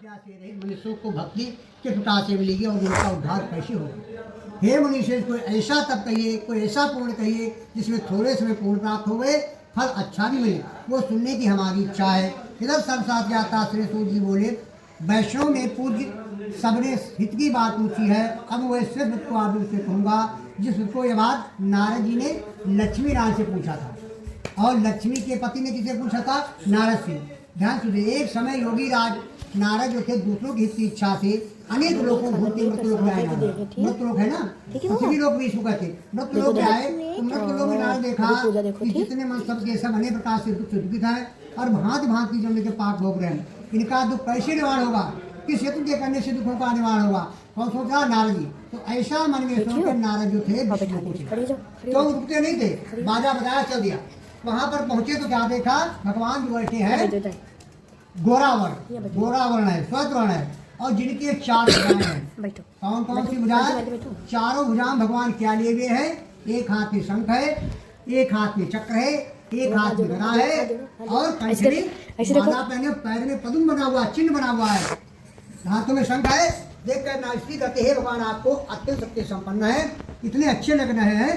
प्यासे रहे मनुष्यों को भक्ति के प्रकार से मिलेगी और उनका उद्धार कैसे होगा। हे मनुष्य, कोई ऐसा तप कहिए, कोई ऐसा पूर्ण कहिए जिसमें थोड़े समय पूर्ण प्राप्त हो गए, फल अच्छा भी मिले, वो सुनने की हमारी इच्छा है। इधर सर्वसाथ जाता श्री सूत जी बोले, वैष्णव में पूज्य सबने हित की बात पूछी है। अब वह सिर्फ को आप से कहूँगा जिसको ये बात नारद जी ने लक्ष्मी नारायण से पूछा था, और लक्ष्मी के पति ने किसे पूछा था? नारद से। ध्यान सुनिए, एक समय योगी राज नारद जो थे दूसरों की हित की इच्छा से अनेक लोगों को घूमते मृत्यु लोग आए। मृत्यु लोग है ना, सभी लोग भी इसको कहते मृत्यु लोग आए। तो मृत्यु लोग ने नारद देखा कि जितने मन सबके सब अनेक प्रकार से दुख दुखित है और भांति भांति जो के पाप भोग रहे हैं, इनका दुख कैसे निवारण होगा, किस हेतु के करने से दुखों का निवारण होगा? कौन सोचा? नारद जी। तो ऐसा मन में सोचकर नारद जो थे तो रुकते नहीं थे, बाजा बजाया चल दिया। वहां पर पहुंचे तो क्या देखा? भगवान जो बैठे हैं गोरावर्ण, गोरावर्ण है, श्वेत वर्ण है, और जिनके 4 भुजाएं हैं। कौन कौन सी भुजाएं? चारों भुजाएं भगवान क्या लिए हुए हैं? एक हाथ में शंख है, एक हाथ में चक्र है, एक हाथ में गदा है, और कंठे माला पहने, पैर में पद्म बना हुआ, चिन्ह बना हुआ है, हाथों में शंख है। देख कर नास्तिक कहते हैं भगवान आपको अत्यंत शक्ति संपन्न है, इतने अच्छे लग रहे हैं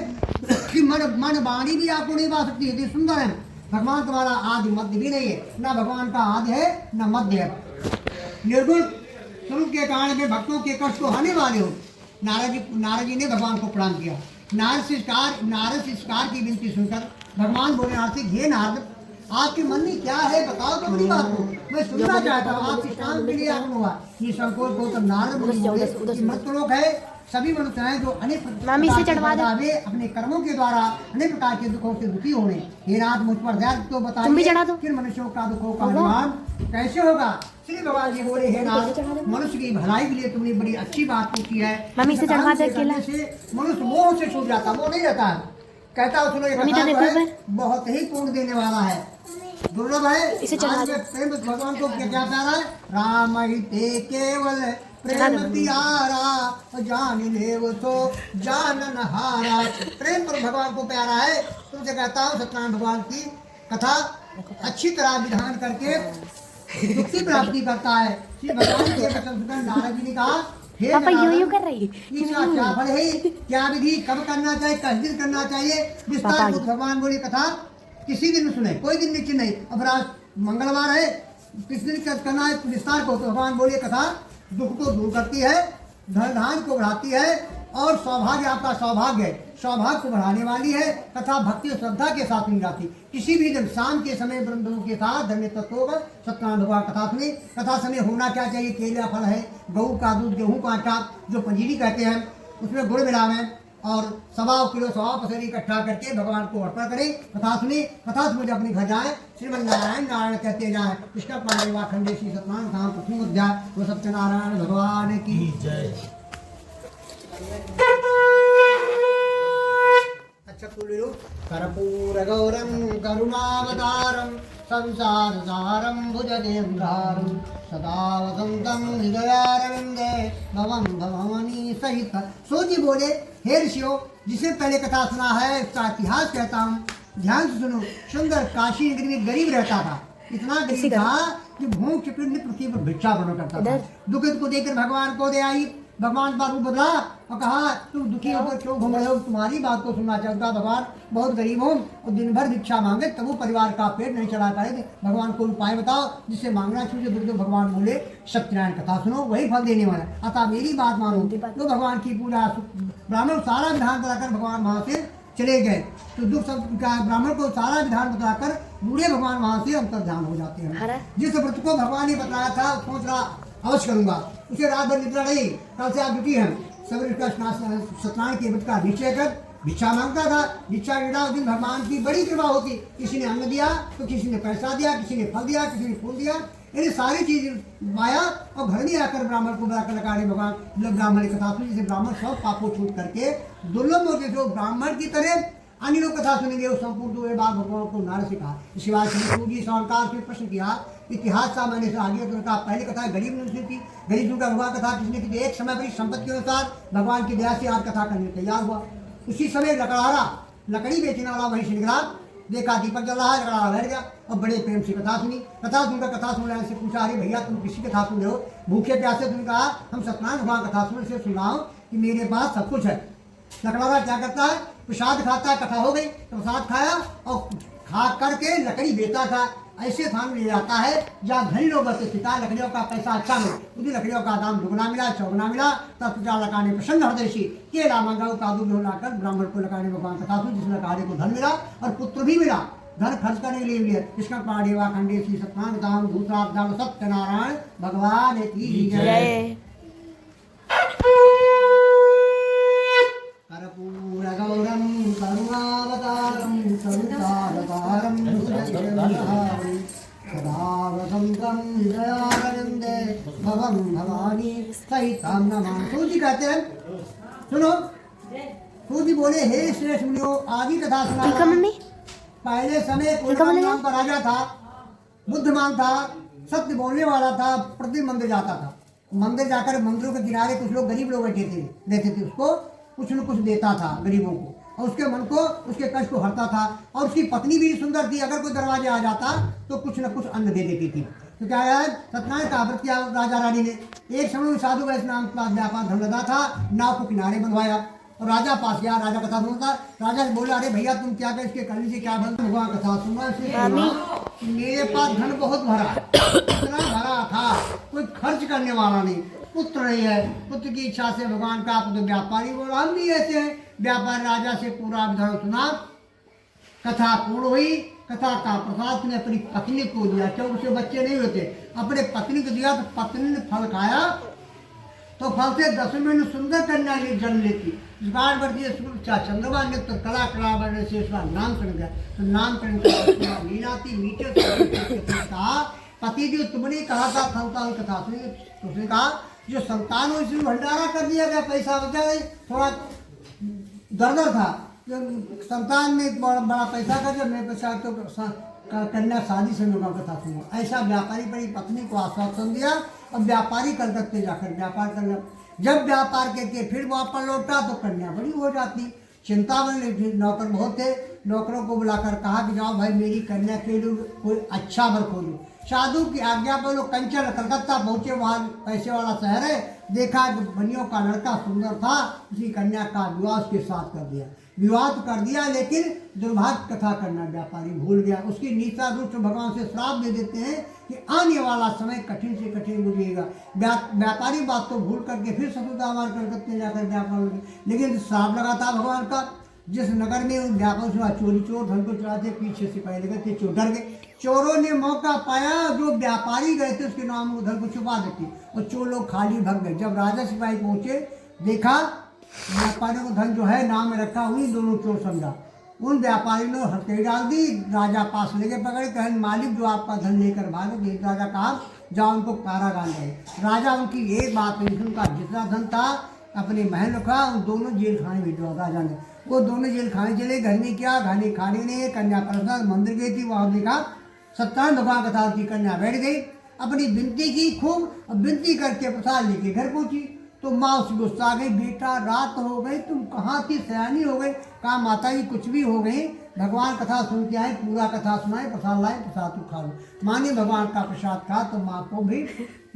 कि मन वाणी भी आपको नहीं पा सकती, इतनी सुंदर है। भगवान तुम्हारा आदि मध्य भी नहीं है, ना भगवान का आदि है न मध्य है, निर्गुण स्वरूप के कारण में भक्तों के कष्ट को हाने वाले हो। नारद जी ने भगवान को प्रणाम किया। नारद से शिष्कार की विनती सुनकर भगवान बोले नारद, हे नारद, आपके मन में क्या है बताओ तो बड़ी बात को मैं सुनना चाहता हूँ। आप शिष्टान के लिए आगमन हुआ ये संकोच को तो नारद बोले, मृत्यु लोग है, सभी मनुष्य हैं जो अनेक अपने कर्मों के द्वारा अनेक प्रकार के दुखों से दुखी होने। हे नाथ, मुझ पर दया तो बताइए किन मनुष्यों का दुखों का निवारण कैसे होगा? श्री भगवान जी बोले, हे नाथ, मनुष्य की भलाई के लिए तुमने बड़ी अच्छी बात पूछी है। मनुष्य मोह से छूट जाता, वो नहीं रहता है। कहता है सुनो, ये बहुत ही पूर्ण देने वाला है, दुर्लभ है। प्रेम भगवान को क्या प्यारा है? राम ही ते केवल प्रेम प्यारा जान ले वो तो जानन हारा। प्रेम पर भगवान को प्यारा है। तुमसे कहता हूँ सत्यनारायण भगवान की कथा अच्छी तरह विधान करके मुक्ति प्राप्ति करता है। श्री भगवान के वचन नारद जी ने कहा, पापा यूं कर रही इसका क्या फल है, क्या विधि, कब करना चाहिए, किस दिन करना चाहिए? विस्तार को भगवान बोली कथा किसी दिन सुने, कोई दिन निश्चित नहीं। अब आज मंगलवार है, किस दिन करना है विस्तार को? तो भगवान बोलिए कथा दुख को दूर करती है, धन धान को बढ़ाती है, और सौभाग्य आपका सौभाग्य को बढ़ाने वाली है। कथा भक्ति और श्रद्धा के साथ मिल जाती। किसी भी दिन शाम के समय ब्रह्मदेव के साथ धन्य तत्व होगा सत्यनारायण भगवान कथा सुनी। कथा समय होना क्या चाहिए? केला फल है, गऊ का दूध, गेहूं का आटा जो पंजीरी कहते हैं, उसमें गुड़ मिलावें और 1.25 किलो 1.25 पसेरी इकट्ठा करके भगवान को अर्पण करें। कथा सुनी, कथा सुन अपने घर जाए, श्रीमन नारायण नारायण कहते जाए। कृष्ण पांडेवा खंडे श्री सत्यनारायण धाम प्रथम अध्याय। वो सत्यनारायण भगवान की जय। अच्छा कर्पूर गौरम करुणावतारम संसार सारम भुजगेन्द्रारम सदा वसंतम हृदयारविंदे भवम भवानी सहित। सो जी बोले, हे ऋषियों, जिसे पहले कथा सुना है उसका इतिहास कहता हूँ, ध्यान से सुनो। सुंदर काशी नगरी में गरीब रहता था, इतना गरीब था कि भूख से पृथ्वी पर भिक्षा बना करता था। दुखित को देखकर भगवान को दे आई। भगवान का रूप बदला और कहा, तुम दुखी होकर क्यों घूम रहे हो? तुम्हारी बात को सुनना चाहता भगवान, बहुत गरीब हूँ और दिन भर भिक्षा मांगे तब वो परिवार का पेट नहीं चला पाएंगे। भगवान को उपाय बताओ जिससे मांगना चाहिए। दुख भगवान बोले, सत्यनारायण कथा सुनो, वही फल देने वाला है। अतः मेरी बात मानो। तो भगवान की पूजा ब्राह्मण सारा विधान बताकर भगवान वहाँ से चले गए। तो दुख सब ब्राह्मण को सारा विधान बताकर बूढ़े भगवान वहाँ से अंतर्ध्यान हो जाते हैं। जिस व्रत को भगवान ने बताया था सोच रहा अवश्य करूंगा, उसे रात भर निद्रा नहीं। कल से आप ड्यूटी है, सत्यनारायण के व्रत का निश्चय कर भिक्षा मांगता था। भिक्षा गिरा उस दिन भगवान की बड़ी कृपा होती। किसी ने अन्न दिया तो किसी ने पैसा दिया, किसी ने फल दिया, किसी ने फूल दिया, ये सारी चीज माया। और घर में आकर ब्राह्मण को बुलाकर लगा रहे भगवान। ब्राह्मण की कथा सुनी, जिसे ब्राह्मण सब पापों छूट करके दुर्लभ होते जो ब्राह्मण की तरह अन्य लोग कथा सुनेंगे। वो संपूर्ण बात भगवान को नारद से कहा। इसके बाद जी सौनकार से प्रश्न किया, इतिहास का मैंने से आगे तो कहा। पहली कथा गरीब मनुष्य की, गरीब का भगवान कथा किसने की? एक समय पर संपत्ति के अनुसार भगवान की दया से आज कथा करने तैयार हुआ। उसी समय लकड़ी बेचने वाला वहीं से निकला, देखा दीपक जल रहा है, लकड़हारा बैठ गया। और बड़े प्रेम से कथा सुनी। कथा सुनकर कथा सुन रहे से पूछा, अरे भैया तुम किसी कथा सुन रहे हो, भूखे प्यासे? तुमने कहा हम सत्यनारायण भगवान कथा सुन से सुनाओ कि मेरे पास सब कुछ है। लकड़वाला क्या करता है, प्रसाद खाता है, कथा हो गई तो प्रसाद खाया और खा करके लकड़ी बेचता था। ऐसे स्थान में ले जाता है जहाँ धनी लोग बसते थे, लकड़ियों का पैसा अच्छा मिले, उन्हीं लकड़ियों का दाम दुगना मिला, चौगुना मिला। तब प्रजा लगाने प्रसन्न हृदय केला मंगाओ कादू में लाकर ब्राह्मण को लगाने भगवान कथा सुनी, जिसमें लकाड़े को धन मिला और पुत्र भी मिला। धन खर्च करने के लिए मिले। कृष्ण पाड़ेवा खंडे श्री सत्यनारायण धाम भूतराम सत्यनारायण भगवान की जय। कर्पूर गौरम करुणावतारम संसारसारम भुजगेन्द्रहारी सदा वसंतम हृदयारविंदे भवं भवानी सहितं नमामि। सूजी कहते हैं, सुनो, सूजी बोले, हे श्रेष्ठ मुनियों, आदि कथा सुना। मम्मी पहले समय कोई नाम का राजा था, बुद्धिमान था, सत्य बोलने वाला था, प्रतिदिन मंदिर जाता था। मंदिर जाकर मंदिरों के किनारे कुछ लोग गरीब लोग बैठे थे, रहते थे, उसको कुछ न कुछ देता था गरीबों को, और उसके मन को, उसके कष्ट को हरता था। और उसकी पत्नी भी सुंदर थी, अगर कोई दरवाजे आ जाता तो कुछ न कुछ अन्न दे देती थी। तो क्या है, सत्यनारायण का व्रत किया राजा रानी ने। एक समय में साधु वैष्णव नाम का व्यापार धंधा था, नाव को किनारे बनवाया और राजा पास गया। राजा कथा सुनता, राजा से बोला, अरे भैया तुम क्या कर, इसके करने से क्या बन? भगवान कथा सुनना, मेरे पास धन बहुत भरा, इतना भरा था, कोई खर्च करने वाला नहीं, पुत्र नहीं है, पुत्र की इच्छा से भगवान का पुत्र व्यापारी बोला, हम भी ऐसे हैं। व्यापारी राजा से पूरा विधान सुना, कथा पूर्ण हुई। कथा का प्रसाद ने अपनी पत्नी को दिया, क्योंकि उसे बच्चे नहीं होते, अपने पत्नी को दिया। तो पत्नी ने फल खाया तो फल से 10वें महीने सुंदर कन्या जन्म लेती। चंद्रमा ने तो कला कला बढ़ने से उसका नामकरण किया। तो नामकरण मीनाती मीठे कहा, पति जो तुमने कहा था संतान कथा सुनी, तो उसने कहा जो संतान हो इसमें भंडारा कर दिया गया, पैसा बचा गई, थोड़ा दरदर था, संतान में बड़ा पैसा कर दिया, मेरे पैसा तो कन्या शादी से लोगों कथा सुनो। ऐसा व्यापारी बड़ी पत्नी को आश्वासन दिया और व्यापारी कलकत्ते जाकर व्यापार करना। जब व्यापार करके फिर वापस लौटा तो कन्या बड़ी हो जाती, चिंता बनी। फिर नौकर बहुत थे, नौकरों को बुलाकर कहा कि जाओ भाई मेरी कन्या के लिए कोई अच्छा वर खोलो। साधु की आज्ञा पर लोग कंचन कलकत्ता पहुंचे, वहाँ पैसे वाला शहर है, देखा कि बनियों का लड़का सुंदर था, उसी कन्या का विवाह उसके साथ कर दिया। विवाह तो कर दिया, लेकिन दुर्भाग्य कथा करना व्यापारी भूल गया। उसकी नीचा रुष्ट भगवान से श्राप दे देते हैं कि आने वाला समय कठिन से कठिन गुजरेगा। व्यापारी बात तो भूल करके फिर ससुराल कलकत्ते जाकर व्यापार, लेकिन श्राप लगा था भगवान का। जिस नगर में व्यापार हुआ, चोरी चोर धन को चुराते, पीछे से पहले गए थे, चोर डर गए। चोरों ने मौका पाया, जो व्यापारी गए थे उसके नाम में धन को छुपा देती, और चोर लोग खाली भग गए। जब राजा सिपाही पहुंचे, देखा व्यापारी को धन जो है नाम में रखा, उन्हीं दोनों चोर समझा। उन व्यापारी ने हथकड़ी डाल दी, राजा पास लेके पकड़े, कहे मालिक जो आपका धन लेकर भागे। राजा कहा जाओ उनको कारागार गए। राजा उनकी एक बात नहीं, उनका जितना धन था अपने महल रखा, उन दोनों जेल खाने भिजवा राजा ने। वो दोनों जेल खाने चले, घर में क्या खाने खाने ने। कन्या प्रसाद मंदिर गई थी, वहाँ देखा सत्यनारायण भगवान कथा की कन्या बैठ गई, अपनी विनती की खूब, और विनती करके प्रसाद लेके घर पहुंची। तो माँ उससे गुस्सा गई, बेटा रात हो गई, तुम कहाँ थी, सयानी हो गई। कहा माता जी कुछ भी हो गई, भगवान कथा सुन के आए, पूरा कथा सुनाए, प्रसाद लाए, प्रसाद तू खा लो। माँ ने भगवान का प्रसाद खा तो माँ को भी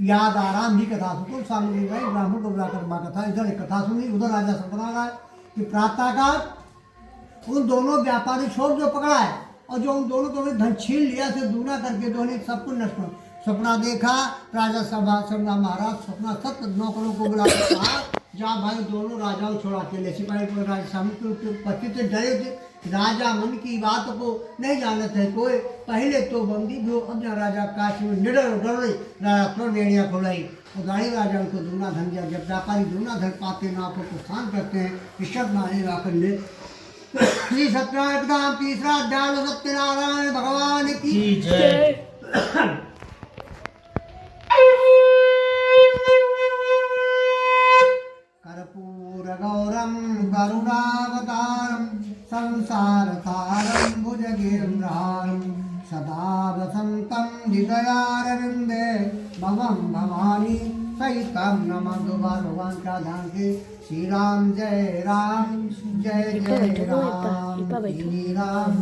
याद आराम भी कथा सुन। सामने गए, ब्राह्मण को बुलाकर माँ कथा, इधर एक कथा सुनी, उधर राजा सपना रहा है कि प्रातः का उन दोनों व्यापारी छोड़ जो पकड़ा है, और जो उन दोनों को धन छीन लिया से दूना करके दोनों सब कुछ नष्ट हो। सपना देखा राजा सभा महाराज, सपना सत्य नौकरों को बुलाकर कहा जा भाई दोनों राजाओं छोड़ा के ले। सिपाही को राजा सामने उपस्थित डरे थे, राजा मन की बात को नहीं जानते है कोई, पहले तो बंदी भी हो। अब जहाँ राजा काश में निडर डर रही, राजा तुरंत बेड़ियाँ खोलाई और गाड़ी राजा उनको दूना धन दिया। जब व्यापारी दूना धन पाते ना को प्रस्थान करते हैं, ईश्वर माने आकर ले। श्री सत्यनारायण तीसरा अध्याय सत्यनारायण भगवान की जय। कर्पूर गौरम करुणावतारम संसारसारम भुजगेन्द्रहारम सदा वसंतम हृदयारविंदे भवं भवानी सहितं नमः। भगवान का ध्यान से श्री राम जय राम जय जय राम, श्री राम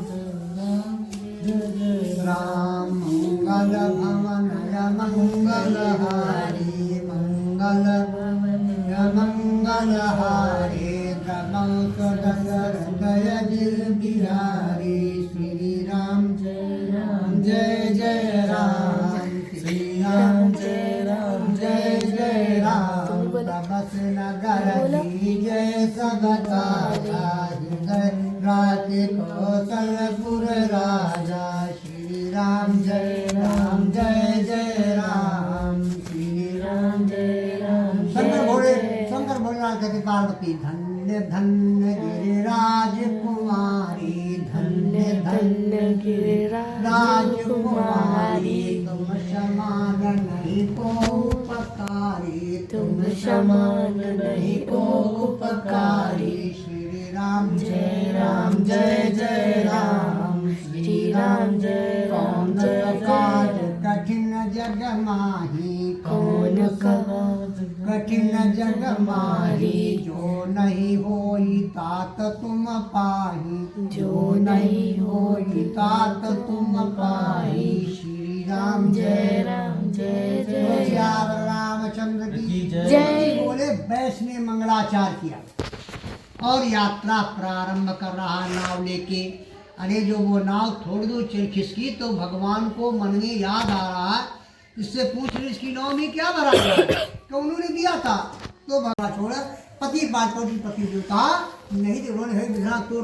राम मंगल भवनय मंगलहारी मंगल भवनय मंगलहारी द्रवं सदय जिल बिहारी श्री राम जय जय राम श्री राम जय जय राम तपस नगर की जय सबका हृदय राधे कौशलपुर राजा श्री राम जय जय राम श्री राम जय राम शंकर भोलेनाथ कहते पार्वती धन्य धन्य गिरिराज कुमारी धन्य धन्य गिरिराज कुमारी तुम समान नहीं को उपकारी तुम समान नहीं को उपकारी श्री राम जय जय राम श्री राम जय काज कठिन जग माही कौन कठिन जग माही जो नहीं होई तात तुम पाही जो नहीं होई तात तुम पाही श्री राम जय जय रामचंद्र की जय बोले। बैस ने मंगलाचार किया और यात्रा प्रारंभ कर रहा नाव लेके। अरे जो वो नाव थोड़ी दूर चल खिसकी तो भगवान को मन में याद आ रहा है, इससे पूछ रही इसकी नाव में क्या भरा गया तो उन्होंने दिया था। तो भगवान छोड़ा पति पार्वती पति जो था नहीं तो उन्होंने बिना तोर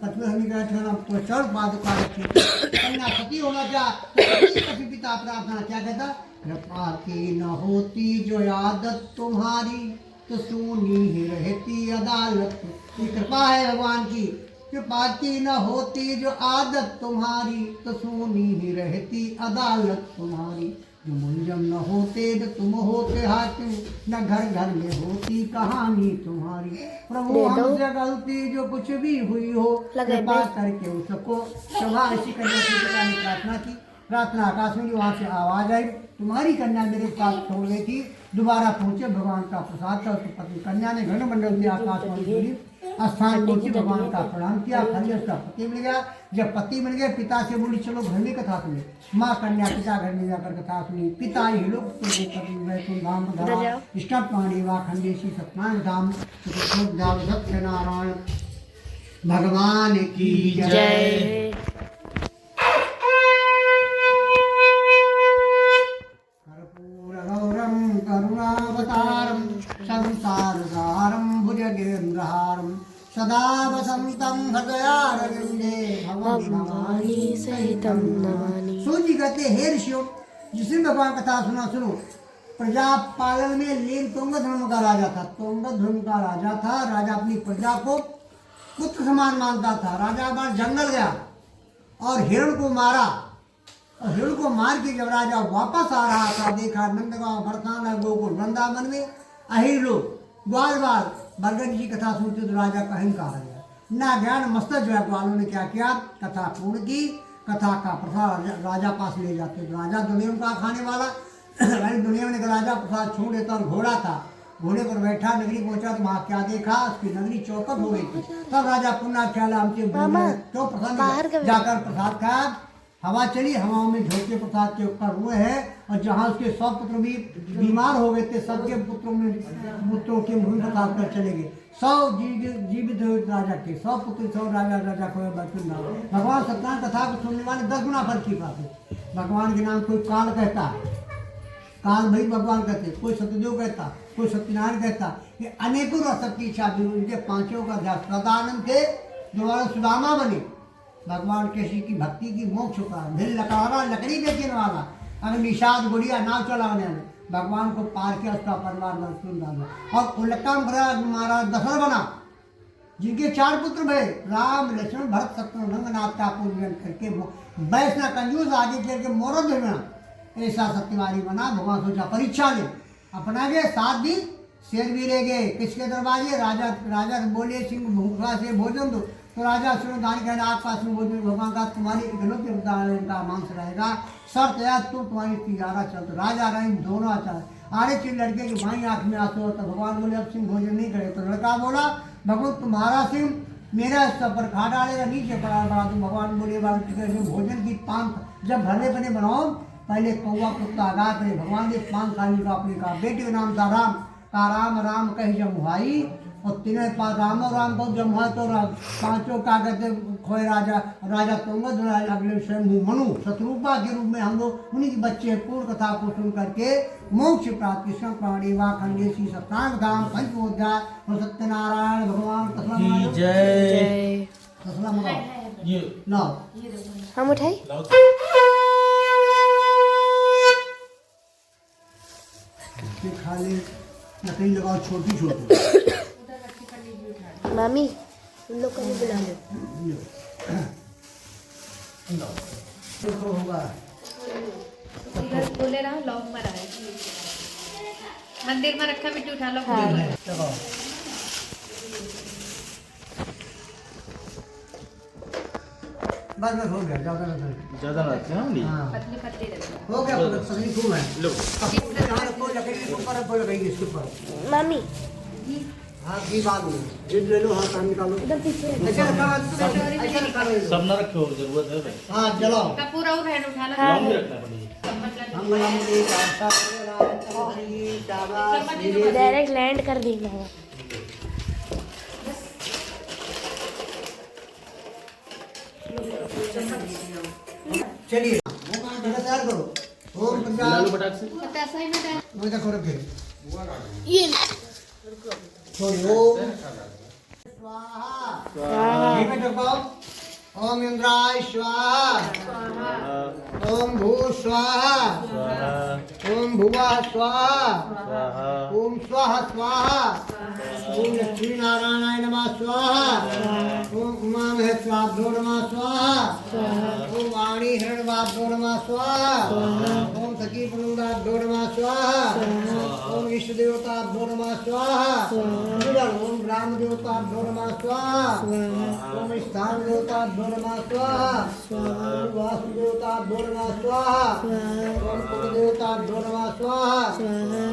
पति हमें कहा था तो चढ़ बाद का रखी कन्या सती होना क्या पति पिता प्रार्थना क्या कहता कृपा की न होती जो आदत तुम्हारी तो सुनी ही रहती अदालत। ये कृपा है भगवान की, कृपा की न होती जो आदत तुम्हारी तो सुनी ही रहती अदालत तुम्हारी। जो मुलजम न होते तो तुम होते हाकिम न घर घर में होती कहानी तुम्हारी। प्रभु हमसे गलती जो कुछ भी हुई हो कृपा करके उसको सभा ऐसी करने की प्रार्थना की। प्रार्थना आकाश में वहाँ से आवाज आई तुम्हारी कन्या मेरे साथ छोड़ गई थी। दोबारा पहुँचे भगवान का प्रसाद था उसकी पत्नी कन्या ने घन मंडल से आकाश में स्थान पहुँचे भगवान का प्रणाम किया। खंडे उसका पति मिल गया। जब पति मिल गए पिता से बोली चलो घर में कथा सुने। माँ कन्या पिता घर में जाकर कथा सुनी। पिता ही लोग धाम इष्टम पाणी व खंडेशी सत्यनारायण धाम सत्यनारायण भगवान की जय। करुणावतारं संसारसारं भुजगेन्द्रहारं सदा वसन्तं हृदयारविन्दे भवं नमामि सहितं नमामि। सूत जी कहते हे ऋषियों जिसने भगवान कथा सुनो। प्रजा पालन में लीन तुंग धर्म का राजा था। तुंग धर्म का राजा था। राजा अपनी प्रजा को पुत्र समान मानता था। राजा बार जंगल गया और हिरण को मारा और हिरण को मार के जब राजा वापस आ रहा था देखा नंदगांव बरसाना गोकुल वृंदावन में अहिर लोग ग्वाल बाल बरगद की कथा सुनते तो राजा का अहंकार आ गया। ना ज्ञान मस्तक जो है ग्वालों ने क्या किया कथा पूर्ण की। कथा का प्रसाद राजा पास ले जाते तो राजा दुनिया का खाने वाला दुनिया में राजा प्रसाद छोड़ देता और घोड़ा था। घोड़े पर बैठा नगरी पहुंचा तो वहाँ क्या देखा उसकी नगरी चौपट हो गई थी। तब राजा पुनः ख्याल हमसे क्यों प्रसाद जाकर प्रसाद खाया। हवा चली हवाओं में झोंके प्रसाद के ऊपर हुए है और जहाँ उसके 100 पुत्र भी बीमार हो गए थे सबके पुत्रों के मुँह प्रसाद कर चले गए। 100 जीवित राजा के 100 पुत्र 100 राजा को भगवान सत्यनारायण कथा को सुनने वाले 10 गुना फल की बात है। भगवान के नाम कोई काल कहता है काल भाई भगवान कहते कोई सत्यदेव कहता कोई सत्यनारायण कहता। ये अनेकों रसक की इच्छा भी उनके पांचों का ध्यान सदानंद थे दोबारा सुदामा बने। भगवान कृष्ण की भक्ति की मोक्ष का दिल लकड़ा लकड़ी बेचने वाला अगर निषाद गुड़िया नाव चलाने में भगवान को पार किया उसका परिवार सुन डाला और उल्लकम महाराज दशरथ बना जिनके 4 पुत्र भय राम लक्ष्मण भरत शत्रुघ्न रंगनाथ का पूजन करके वैष्णव कंजूस आगे करके मोरद बना ऐसा सत्यवादी बना। भगवान सोचा परीक्षा ले अपना गए 7 दिन शेर भी ले गए किसके दरवाजे राजा बोले सिंह भूखा से भोजन दो तो राजा दान कहना आप पास में भोजन भगवान का तुम्हारी इकलौते का मांस रहेगा शर्त है तुम तुम्हारी तिजारा चल तो राजा रानी दोनों आचार्य आरे चीज लड़के की भाई आंख में आंसू तो भगवान बोले अब सिंह भोजन नहीं करे तो लड़का बोला भगवान तुम्हारा सिंह मेरा स्तर पर खा डालेगा, नीचे पड़ा बड़ा तो भगवान बोले भोजन की पान जब भरने पने बनाओ, पहले कौवा कुत्ता गाय पहले भगवान ने पान खाने का अपने कहा, बेटे का नाम था राम, का राम राम कही जमुहाई, और तीनों पास राम को जमुहा तो पांचों का कहते खोए राजा तुंगद, अगले स्वयं मनु शत्रुपा के रूप में हम लोग उन्हीं के बच्चे पूर्ण कथा को सुन करके मोक्ष प्राप्त कृष्ण प्राणी वा खंडेशी सप्तांग धाम पंचमोध्याय और सत्यनारायण भगवान की जय। कसला मंगाओ ये लाओ हम उठाई ये खाली लकड़ी लगाओ छोटी छोटी मामी उन लोग को भी बुला लो। तो होगा इधर बोले रहा लॉक में रहा है मंदिर में रखा बिट्टू उठा लो लगाओ बस हो गया ज़्यादा नहीं ज्यादा लगते हैं हम हाँ पतले पतले रखो हो गया पतली खूब है लो अब यहाँ रखो लकड़ी के ऊपर रखो लगाइए इसके ऊपर मामी हाँ घी बाद में जिद ले लो हाँ काम निकालो उधर पीछे ऐसा रखा ऐसा रखा सब ना रखे और जरूरत है भाई, हाँ चलाओ का पूरा वो हैंड उठा लो लॉन्ग भी रखना पड़ेगा। हम लंबी आशा करें शाबाश धीरे डायरेक्ट लैंड कर देगा। चलिए तैयार करो ओम लालू पंजाब पटाख से ऐसा ही में डाल मैं देखो रखे ये ओम स्वाहा स्वाहा ये में देखो ओम इंद्राय स्वाहा ओम भू स्वाहा ओम भुवः स्वाहा ओम स्वाहा स्वाहा ओम लक्ष्मी नारायणाय नमः स्वाहा ओम उमा महेश्वराभ्यो नमः स्वाहा ओम वाणी हिरण्यवाभ्यो नमः स्वाहा ओम सखी पुरुषाभ्यो नमः स्वाहा ओम इष्ट देवताभ्यो नमः स्वाहा ओम ग्राम देवताभ्यो नमः स्वाहा ओम स्थान देवताभ्यो नमः स्वाहा ओम वास्तु देवताभ्यो नमः स्वाहा ओम कुल देवताभ्यो नमः स्वाहा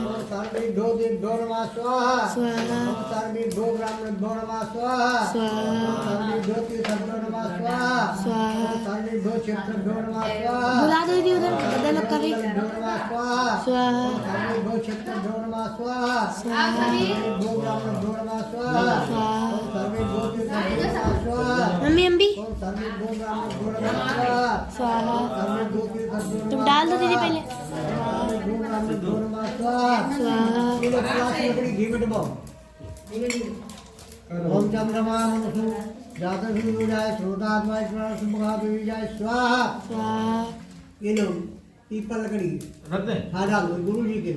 ओम सर्वेभ्यो देवभ्यो नमः स्वाहा ओम सर्वेभ्यो ब्राह्मणेभ्यो नमः स्वाहा ओम सर्वेभ्यो तीर्थभ्यो नमः स्वाहा ओम सर्वेभ्यो क्षेत्रभ्यो नमः स्वाहा बुला दो दीदी उधर गद्दा लग कर रही सर्वेभ्यो नमः स्वाहा स्वाहा सर्वेभ्यो क्षेत्रभ्यो नमः स्वाहा सर्वेभ्यो ब्राह्मणेभ्यो नमः स्वाहा ओम सर्वेभ्यो तीर्थभ्यो नमः स्वाहा मम्मी अम्बी ओम सर्वेभ्यो ब्राह्मणेभ्यो नमः स्वाहा स्वाहा सर्वेभ्यो तीर्थभ्यो तुम नमः डाल दो दीदी पहले सर्वेभ्यो ब्राह्मणेभ्यो नमः स्वाहा स्वाहा ये लोग क्लास में बड़ी घी में डबाओ ओम चंद्रमा नमः जातक भी जाए श्रोतात्मा सुभगा भी जाए स्वाहा स्वाहा ये लोग पीपल लकड़ी रख दें। हाँ डाल दो गुरु जी के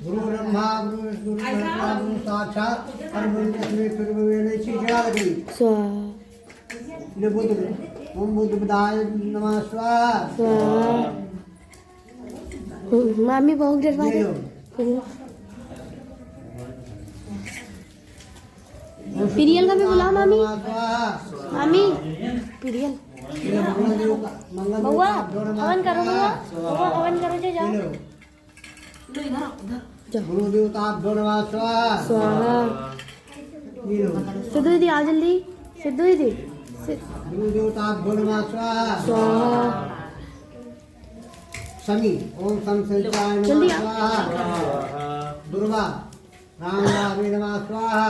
गुरु ब्रह्मा गुरु विष्णु गुरु ब्रह्मा गुरु साक्षात परब्रह्म तस्मै गुरुवे ची जड़ा लकड़ी स्वाहा ये बुद्ध ओम बुद्ध बुद्धाय नमः स्वाहा स्वाहा मामी बहुत डरवा ये दे लो पीरियल का भी बुलाओ मामी स्वाहा मामी पीरियल ये भगवान देव का मंगल बउआ देव का हवन करो बउआ हवन करो जो जाओ ये लो गुरु देवता नमः स्वाहा स्वाहा ये लो सिद्धू दीदी आ जल्दी सिद्धू दीदी गुरु देवता नमः स्वाहा स्वाहा शनि ओम शम संचाय जल्दी नमः आ। स्वाहा दुर्गा राम रामे नमः स्वाहा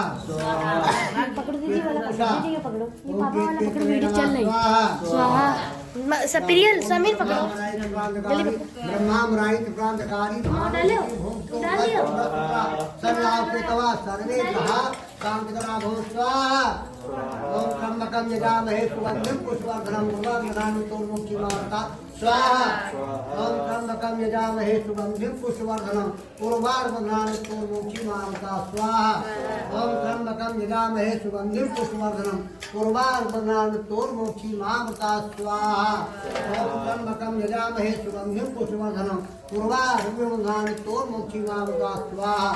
पकड़ो दीदी वाला पकड़ो दीदी ये पकड़ो ये ओम पापा वाला कीर्ति पकड़ो वीडियो चल रही स्वाहा स्वाहा सपीरियल समीर पकड़ो ब्रह्मामरायित प्रांतकारी डालो डालियो सर्वाकृतवा सर्वे कहा शांतिकरा भो स्वाहा ओम त्र्यंबकं यजामहे सुगंधिं पुष्पवर्धनं उर्वारुकं तोर्मुक्षीमामृता स्वाहा ओम त्र्यंबकं यजामहे सुगंधिं पुष्पवर्धनं उर्वारुकं तोर्मुक्षीमामृता स्वाहा ओम त्र्यंबकं यजामहे सुगंधिं पुष्पवर्धनं उर्वारुकं तोर्मुक्षीमामृता स्वाहा ओम त्र्यंबकं यजामहे सुगंधिं पुष्पवर्धनं उर्वारुकं तोर्मुक्षीमामृता स्वाहा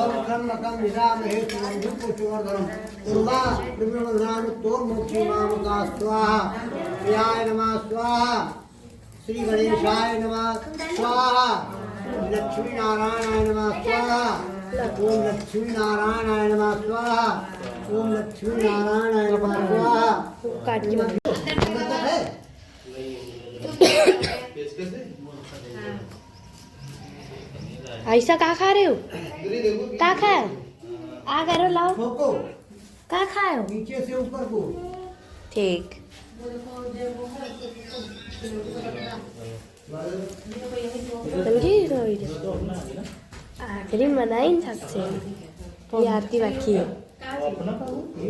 ओम त्र्यंबकं यजामहे सुगंधिं पुष्पवर्धनं उर्वारुकं तोर्मुक्षीमामृता स्वाहा प्रियाय नमः स्वाहा श्री गणेशाय नमः स्वाहा लक्ष्मी नारायणाय नमः स्वाहा ओम लक्ष्मी नारायणाय नमः स्वाहा ओम लक्ष्मी नारायण नमः। काट के बता। मतलब है ऐसा कहाँ खा रहे हो? कहाँ खाए? आ करो लाओ। ठोको कहाँ खाए हो? नीचे से ऊपर को। ठीक। समझी रोहित? आखिरी मनाई सबसे ये आरती बाकी है।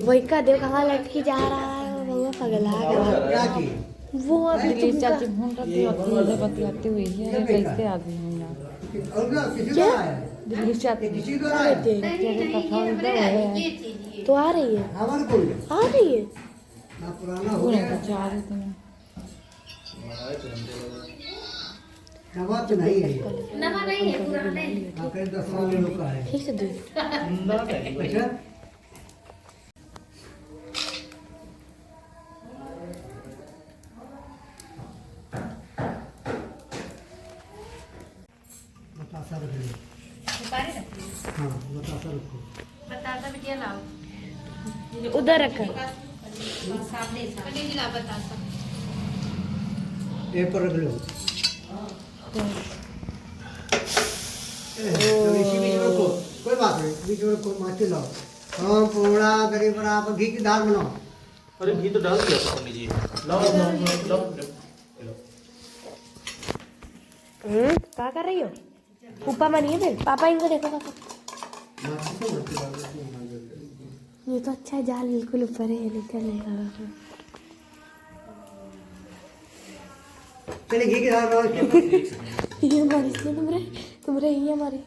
वही का देव कहाँ लटकी जा रहा है वो पगला गया। क्या की वो अभी चाची भून रखी होती है बतियाती हुई है कैसे आ गई हूँ यहाँ और क्या किसी का आया है? दिल्ली से आती किसी का आया है? तो आ रही है। हमारे को आ रही है। ना पुराना हो गया चाह रही थी नवा तो नहीं है ये। नवा नहीं है, पुराना है। हाँ, कहीं 10 साल लोग का है। ठीक है दो। अच्छा बतासा रख लो। सुपारी रखी है। हाँ बतासा रखो। बतासा बिटिया लाओ। उधर रखा। सामने पंडित जी लाओ बतासा। एक पर रख लो। इसी बीच में रखो कोई बात नहीं बीच में रखो माची लाओ। हाँ पूरा गरीब बराबर घी की दाल बनाओ। अरे घी तो डाल दिया था पंडित जी। लाओ लाओ लाओ लाओ लाओ। क्या कर रही हो? ऊपर मनिए फिर पापा इनको देखो पापा। माची से मत डालो। ये तो अच्छा है जाल बिल्कुल ऊपर है निकल नहीं रहा। चलिए घी की दाल बनाओ। ये मारी इसने तुमरे ये मारी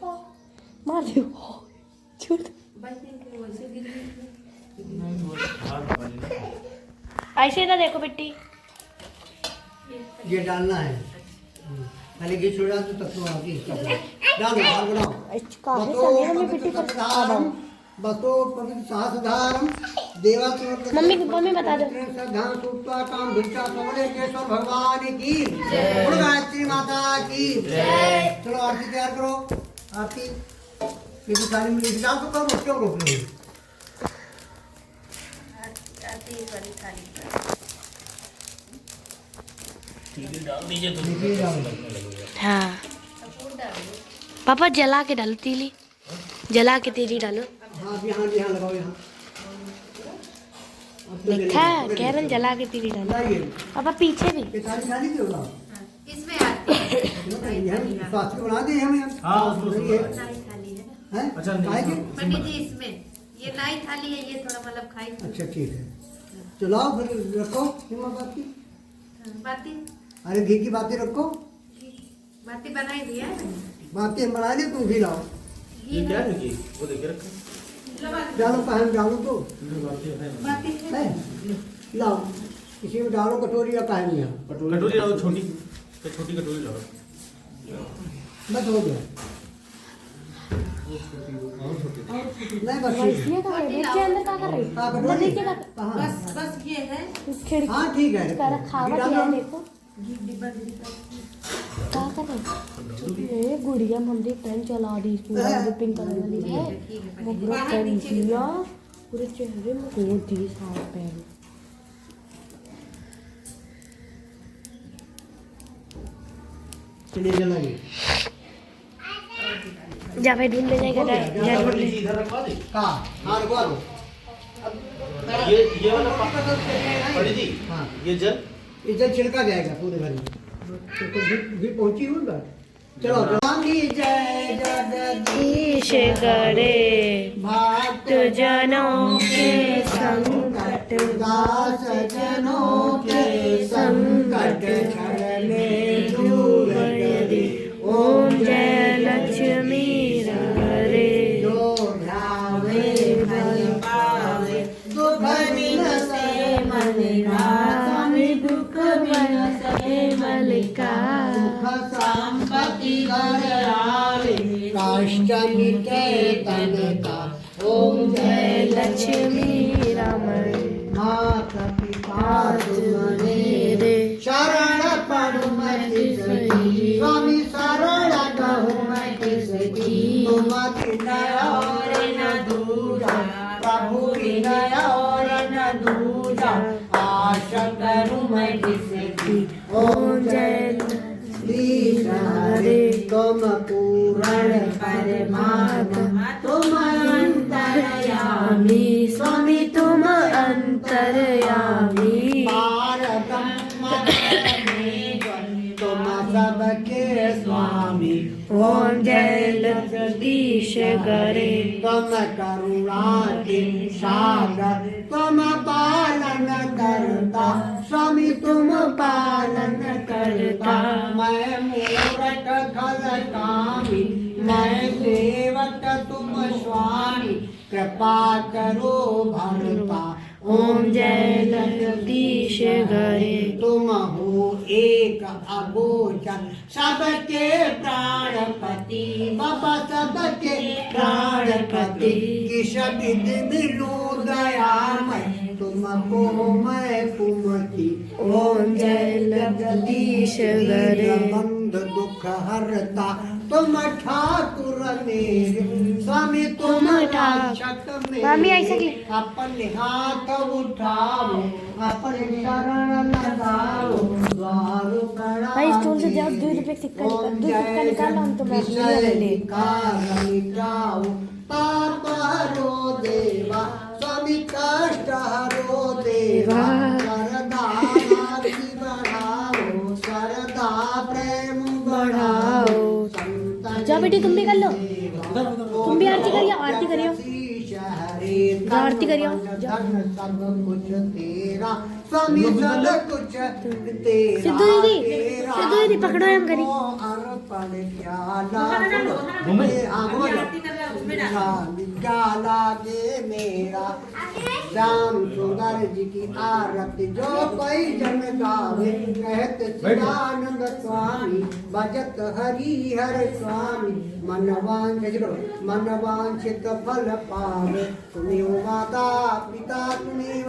मार दो छोड़ दो। ऐसे ना देखो बेटी। ये डालना है पहले घी छोड़ा तो तब तो आगे इसका डालो दाल बनाओ। काफी समय में बेटी कर बसो पवित्र सहस्रधारम देवासुर मम्मी बता दो। श्रद्धां सूक्त्वा तां भिक्षा समरेश्वर भगवान की गुण गायत्री माता की चलो आरती तैयार करो। आरती किसी थाली में डाल तो करो क्यों रोक रहे हो? डाल दीजिए तो देखिए डालो। हाँ पापा जला के डालो तीली। जला के तीली डालो। हाँ जी हाँ लगाओ यहाँ। लिखा है कैरन जला के तीली डालो। लाइए पापा पीछे भी। ये थाली खाली क्यों लाओ? इसमें आती है। हम स्वास्थ्य बना दिए हमें हाँ, उसमें सही है नाई थाली है ना हैं? अच्छा, काहे की? पंडित जी इसमें ये नाई थाली है, ये थोड़ा मतलब खाई। अच्छा ठीक है चलाओ फिर रखो हिम्मत बात की। बाती अरे घी की बातें रखो। बाती बनाई भी है। बातें हम बना ली तुम घी लाओ। ये क्या है घी? वो देखिए रखा डालो कहाँ डालो तो बाती है लाओ किसी में डालो कटोरी या काहे में यहाँ कटोरी लाओ छोटी तो छोटी कटोरी लाओ। बस हो गया नहीं बस ठीक है। ये कहाँ है? देखिए अंदर क्या कर रही है? हाँ अंदर कटोरी देखिए क्या कहाँ बस ये है। खिड़की हाँ ठीक है का रखावट घी डालो। है देखो। क्या कर रहे हो? ये गुड़िया मम्मी पेन चला दी पूरा जो पिंक कलर वाली है वो पूरा पेन किया पूरे चेहरे में कोट दी साफ पेन। चलिए जलाइए। जा भाई ढूंढ ले जाएगा जा ढूंढ ले। इधर रखवा दे। कहाँ हाँ रुकवा दो। ये वाला पंडित जी हाँ ये जल ये जल छिड़का जाएगा पूरे घर में तो घी पहुंची हुई बात। चलो रानी जय जगदीश ईश गड़े भक्त जनों के संकट दास जनों के संकट छड़ने दूर यदि ओम जय लक्ष्मी रे जो ध्यावे बल पावे दुख विनसे मन स्वामी दुख बिनसे मलिका दुख संपत्ति घर आवे काष्ट मिटे तन का ओम जय लक्ष्मी रमण माता पिता तुमने रे शरण पड़ु मति सही स्वामी शरण कहु मति सही तुम बिन और न दूजा प्रभु बिन तुम पूर्ण परमात्मा तुम अंतर्यामी स्वामी तुम अंतर्यामी तुम सबके स्वामी ओम जय जगदीश करे तुम करुणा के सागर तुम पालन करता स्वामी तुम पालन करता मैं मूरख खल कामी मैं सेवक तुम स्वामी कृपा करो भरता ओम जय जगदीश करे तुम हो एक अगोचर सबके प्राणपति बाबा सबके प्राणपति किस विधि मिलूं दयामय तुमको मैं कुमति ओम जय जगदीश करे बंध दुख हरता तुम ठाकुर मेरे स्वामी तुम रक्षक मेरे मामी ऐसा की अपने हाथ उठाओ अपने शरण लगाओ द्वार बढ़ाओ भाई स्टूल से जाओ 2 रुपए का सिक्का निकालो हम तुम्हें अपने लिए ले ले जाओ पाप हरो देवा स्वामी कष्ट हरो देवा सरदा भक्ति बढ़ाओ सरदा प्रेम बढ़ाओ जाओ बेटी तुम भी कर लो तुम भी आरती करियो आरती करियो सब कुछ तेरा स्वामी सब कुछ तेरा सिद्धू दीदी पकड़ो हम करी अर्पण क्या लागे मेरा श्याम सुंदर जी की आरती जो कोई जन गावे कहत चिदानंद स्वामी भजत हरि हर स्वामी मन वांछित फल पावे तुम्हें माता पिता तुम्हें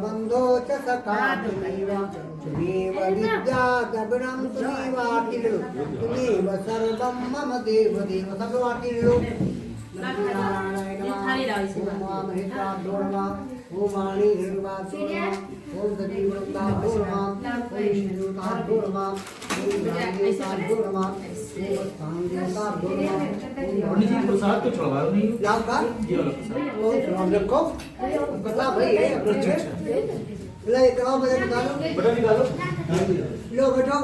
बंधो च सखा तुम्हें विद्या द्रविणं तुम्हें सर्वं मम देव देव सर्वातिलो ओम वाणी ओम सजीवता पंडित जी प्रसाद तो चढ़वा नहीं लाओ का ये वाला प्रसाद रखो कथा भाई है अच्छा ले कहाँ बजे निकालो बड़ा निकालो लो बैठो